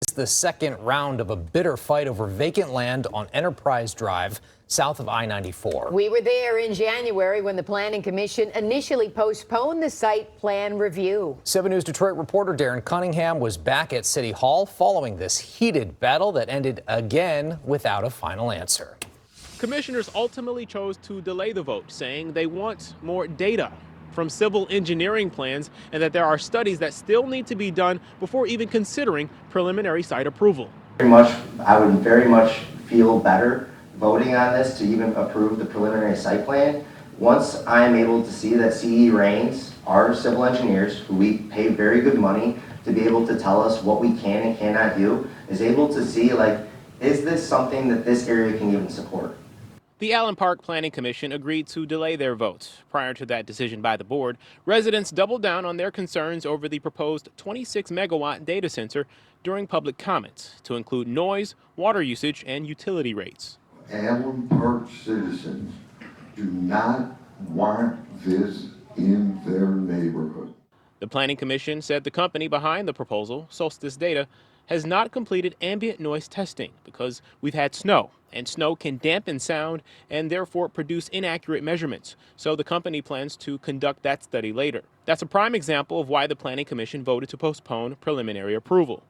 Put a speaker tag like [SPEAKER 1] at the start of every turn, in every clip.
[SPEAKER 1] It's the second round of a bitter fight over vacant land on Enterprise Drive, south of I-94.
[SPEAKER 2] We were there in January when the Planning Commission initially postponed the site plan review.
[SPEAKER 1] 7 News Detroit reporter Darren Cunningham was back at City Hall following this heated battle that ended again without a final answer.
[SPEAKER 3] Commissioners ultimately chose to delay the vote, saying they want more data from civil engineering plans and that there are studies that still need to be done before even considering preliminary site approval.
[SPEAKER 4] I would very much feel better voting on this to even approve the preliminary site plan once I'm able to see that CE Raines, our civil engineers, who we pay very good money to be able to tell us what we can and cannot do, is able to see, like, is this something that this area can even support?
[SPEAKER 3] The Allen Park Planning Commission agreed to delay their vote. Prior to that decision by the board, residents doubled down on their concerns over the proposed 26-megawatt data center during public comments, to include noise, water usage, and utility rates.
[SPEAKER 5] Allen Park citizens do not want this in their neighborhood.
[SPEAKER 3] The Planning Commission said the company behind the proposal, Solstice Data, has not completed ambient noise testing because we've had snow, and snow can dampen sound and therefore produce inaccurate measurements. So the company plans to conduct that study later. That's a prime example of why the Planning Commission voted to postpone preliminary approval.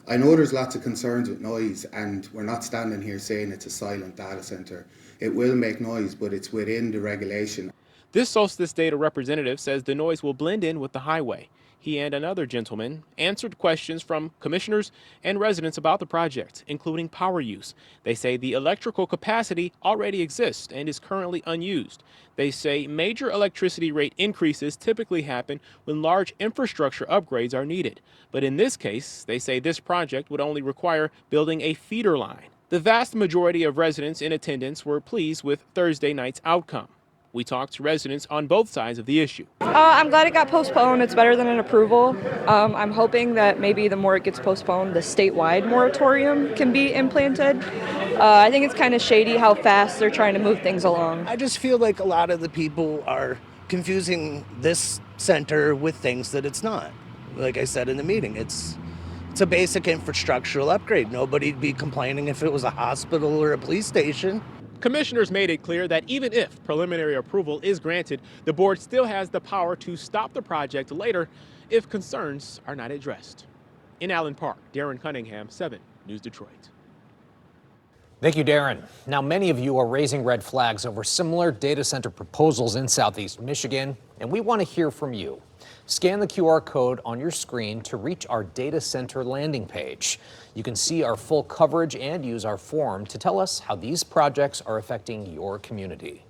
[SPEAKER 6] I know there's lots of concerns with noise, and we're not standing here saying it's a silent data center. It will make noise, but it's within the regulation.
[SPEAKER 3] This Solstice Data representative says the noise will blend in with the highway. He and another gentleman answered questions from commissioners and residents about the project, including power use. They say the electrical capacity already exists and is currently unused. They say major electricity rate increases typically happen when large infrastructure upgrades are needed. But in this case, they say this project would only require building a feeder line. The vast majority of residents in attendance were pleased with Thursday night's outcome. We talked to residents on both sides of the issue.
[SPEAKER 7] I'm glad it got postponed. It's better than an approval. I'm hoping that maybe the more it gets postponed, the statewide moratorium can be implanted. I think it's kind of shady how fast they're trying to move things along.
[SPEAKER 8] I just feel like a lot of the people are confusing this center with things that it's not. Like I said in the meeting, it's a basic infrastructural upgrade. Nobody'd be complaining if it was a hospital or a police station.
[SPEAKER 3] Commissioners made it clear that even if preliminary approval is granted, the board still has the power to stop the project later if concerns are not addressed. In Allen Park, Darren Cunningham, 7 News Detroit.
[SPEAKER 1] Thank you, Darren. Now, many of you are raising red flags over similar data center proposals in Southeast Michigan, and we want to hear from you. Scan the QR code on your screen to reach our data center landing page. You can see our full coverage and use our form to tell us how these projects are affecting your community.